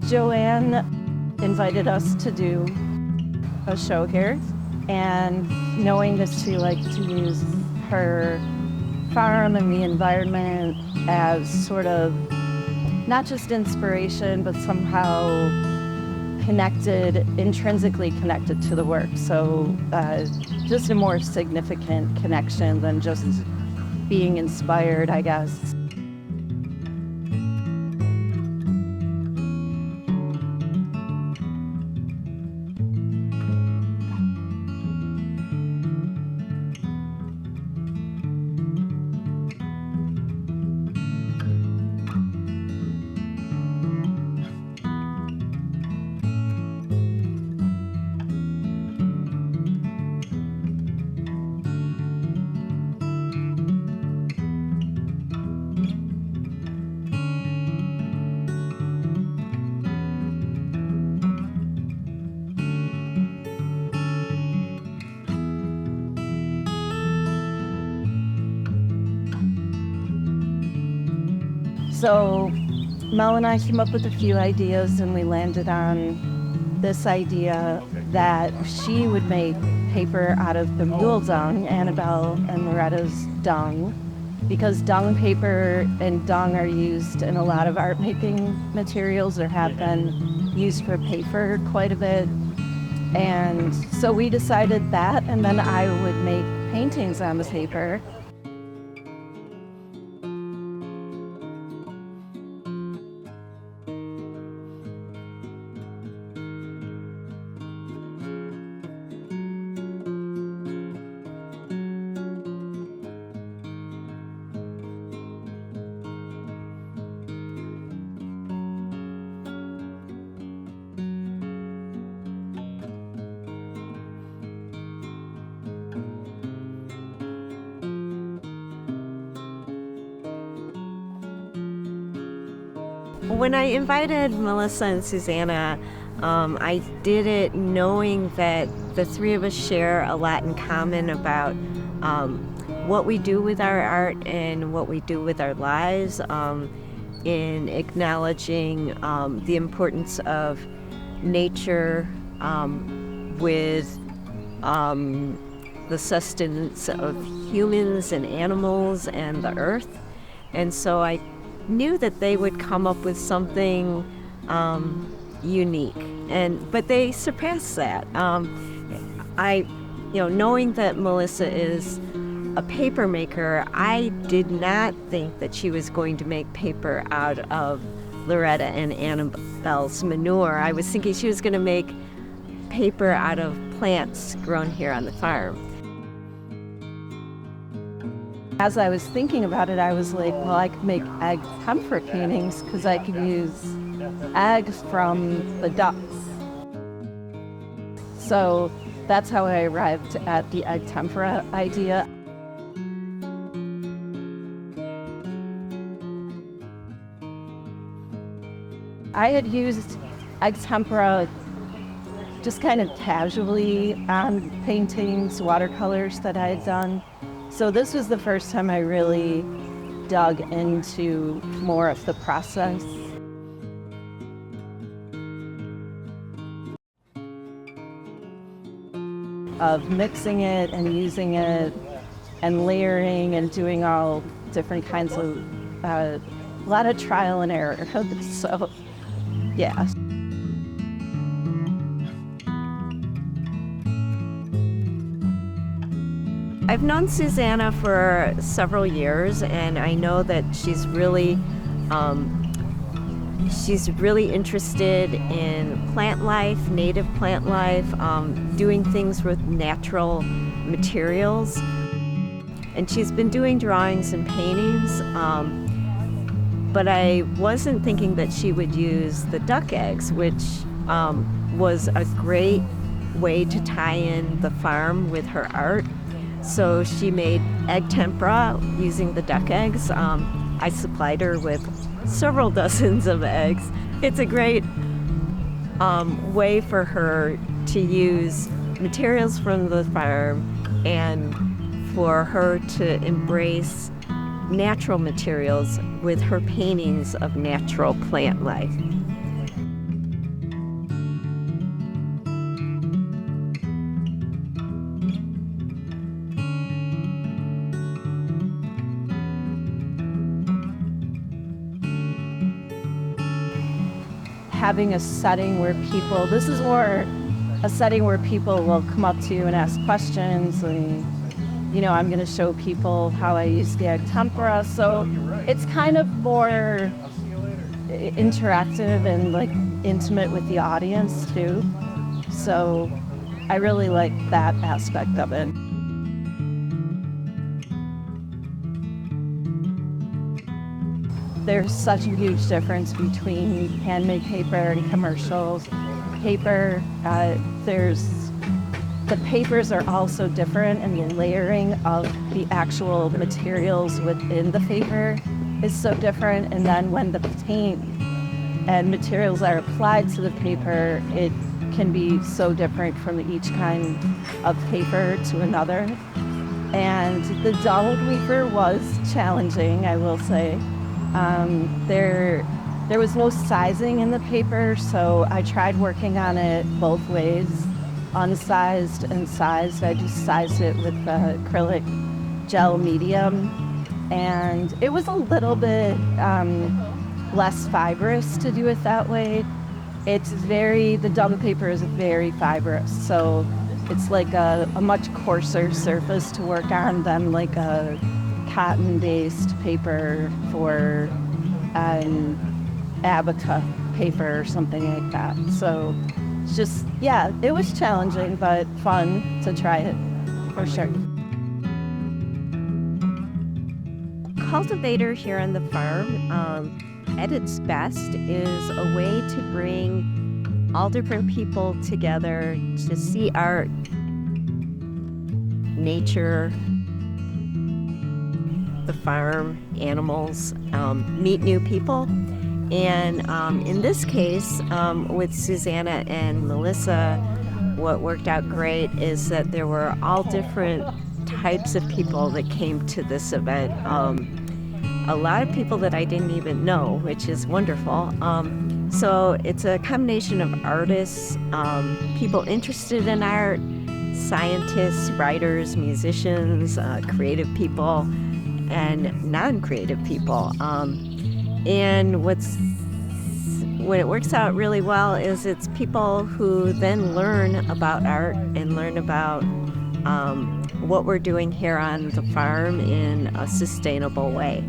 Joanne invited us to do a show here, and knowing that she liked to use her farm and the environment as sort of not just inspiration, but somehow intrinsically connected to the work. So just a more significant connection than just being inspired, I guess. So Mel and I came up with a few ideas, and we landed on this idea that she would make paper out of the mule dung, Annabelle and Loretta's dung, because dung paper and dung are used in a lot of art making materials, or have been used for paper quite a bit. And so we decided that, and then I would make paintings on the paper. When I invited Melissa and Susannah, I did it knowing that the three of us share a lot in common about what we do with our art and what we do with our lives, in acknowledging the importance of nature with the sustenance of humans and animals and the earth. And so I knew that they would come up with something unique, but they surpassed that. Knowing that Melissa is a paper maker, I did not think that she was going to make paper out of Loretta and Annabelle's manure. I was thinking she was going to make paper out of plants grown here on the farm. As I was thinking about it, I was like, well, I could make egg tempera paintings because I could use eggs from the ducks. So that's how I arrived at the egg tempera idea. I had used egg tempera just kind of casually on paintings, watercolors that I had done. So this was the first time I really dug into more of the process. Of mixing it and using it and layering and doing all different kinds of, a lot of trial and error. So, yeah. I've known Susannah for several years, and I know that she's really interested in plant life, native plant life, doing things with natural materials. And she's been doing drawings and paintings, but I wasn't thinking that she would use the duck eggs, which was a great way to tie in the farm with her art. So she made egg tempera using the duck eggs. I supplied her with several dozens of eggs. It's a great way for her to use materials from the farm and for her to embrace natural materials with her paintings of natural plant life. having a setting where this is more a setting where people will come up to you and ask questions, and I'm going to show people how I use the tempera, so it's kind of more interactive and like intimate with the audience too. So I really like that aspect of it. There's such a huge difference between handmade paper and commercial paper. The papers are also different, and the layering of the actual materials within the paper is so different. And then when the paint and materials are applied to the paper, it can be so different from each kind of paper to another. And the Dung Paper was challenging, I will say. There was no sizing in the paper, so I tried working on it both ways, unsized and sized. I just sized it with the acrylic gel medium, and it was a little bit less fibrous to do it that way. The Dung Paper is very fibrous, so it's like a much coarser surface to work on than like a cotton-based paper for abaca paper or something like that. So it's just, it was challenging, but fun to try it for sure. Cultivator here on the farm, at its best, is a way to bring all different people together to see art, nature, the farm, animals, meet new people. And in this case, with Susannah and Melissa, what worked out great is that there were all different types of people that came to this event. A lot of people that I didn't even know, which is wonderful. So it's a combination of artists, people interested in art, scientists, writers, musicians, creative people, and non-creative people. And when it works out really well is it's people who then learn about art and learn about what we're doing here on the farm in a sustainable way.